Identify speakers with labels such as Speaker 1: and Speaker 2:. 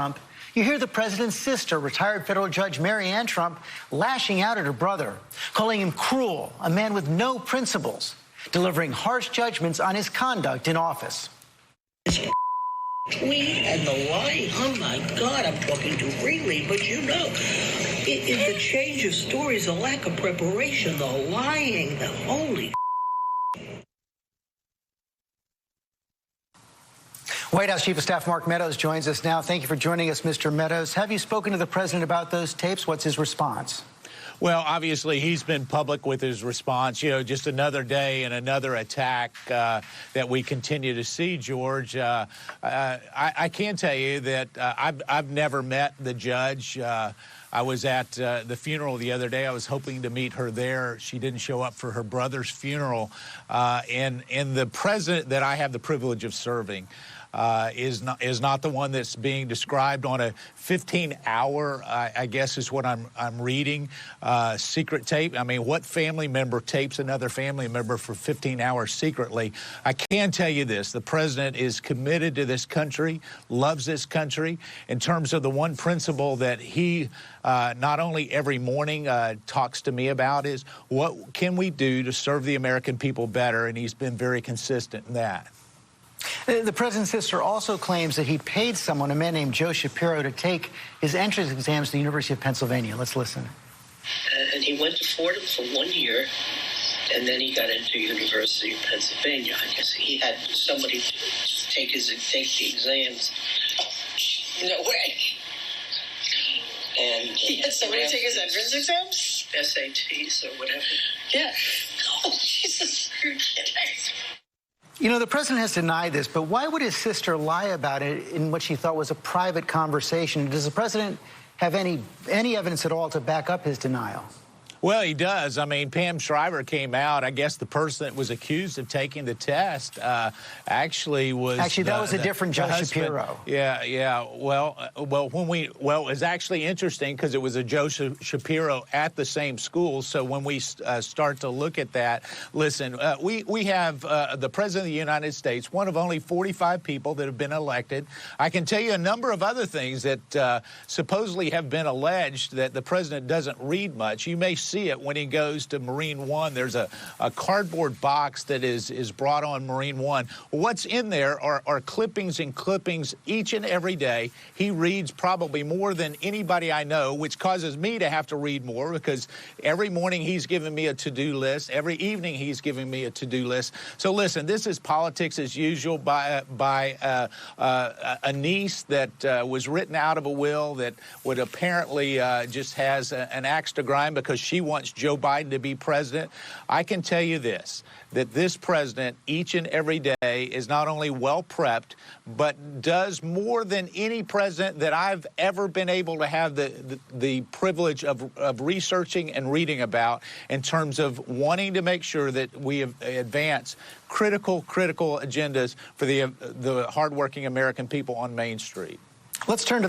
Speaker 1: Trump, you hear the president's sister, retired federal judge Mary Ann Trump, lashing out at her brother, calling him cruel, a man with no principles, delivering harsh judgments on his conduct in office.
Speaker 2: Tweet and the lying. Oh my God, I'm talking too freely, but you know, the change of stories, the lack of preparation, the lying, the holy.
Speaker 1: White House Chief of Staff Mark Meadows joins us now. Thank you for joining us, Mr. Meadows. Have you spoken to the president about those tapes? What's his response?
Speaker 3: Well, obviously, he's been public with his response. You know, just another day and another attack that we continue to see, George. I can tell you that I've never met the judge. I was at the funeral the other day. I was hoping to meet her there. She didn't show up for her brother's funeral. And the president that I have the privilege of serving is not the one that's being described on a 15-hour, I guess is what I'm reading, secret tape. I mean, what family member tapes another family member for 15 hours secretly? I can tell you this, the president is committed to this country, loves this country. In terms of the one principle that he not only every morning talks to me about is what can we do to serve the American people better, and he's been very consistent in that.
Speaker 1: The president's sister also claims that he paid someone, a man named Joe Shapiro, to take his entrance exams to the University of Pennsylvania. Let's listen.
Speaker 2: And he went to Fordham for 1 year, and then he got into University of Pennsylvania. I guess he had somebody to take the exams. No way. And he had somebody take his entrance exams? SATs or whatever. Yeah. Oh, Jesus.
Speaker 1: You know, the president has denied this, but why would his sister lie about it in what she thought was a private conversation? Does the president have any evidence at all to back up his denial?
Speaker 3: Well, he does. I mean, Pam Shriver came out. I guess the person that was accused of taking the test actually was...
Speaker 1: Actually, that was a different Joe Shapiro.
Speaker 3: Yeah. Well, it's actually interesting because it was a Joe Shapiro at the same school. So when we start to look at that, listen, we have the president of the United States, one of only 45 people that have been elected. I can tell you a number of other things that supposedly have been alleged that the president doesn't read much. You may see it when he goes to Marine One. There's a cardboard box that is brought on Marine One. What's in there are clippings and clippings each and every day. He reads probably more than anybody I know, which causes me to have to read more because every morning he's giving me a to-do list. Every evening he's giving me a to-do list. So listen, this is politics as usual by a niece that was written out of a will that would apparently just has an axe to grind because she wants Joe Biden to be president. I can tell you this, that this president each and every day is not only well prepped, but does more than any president that I've ever been able to have the privilege of researching and reading about in terms of wanting to make sure that we advance critical agendas for the hardworking American people on Main Street.
Speaker 1: Let's turn to the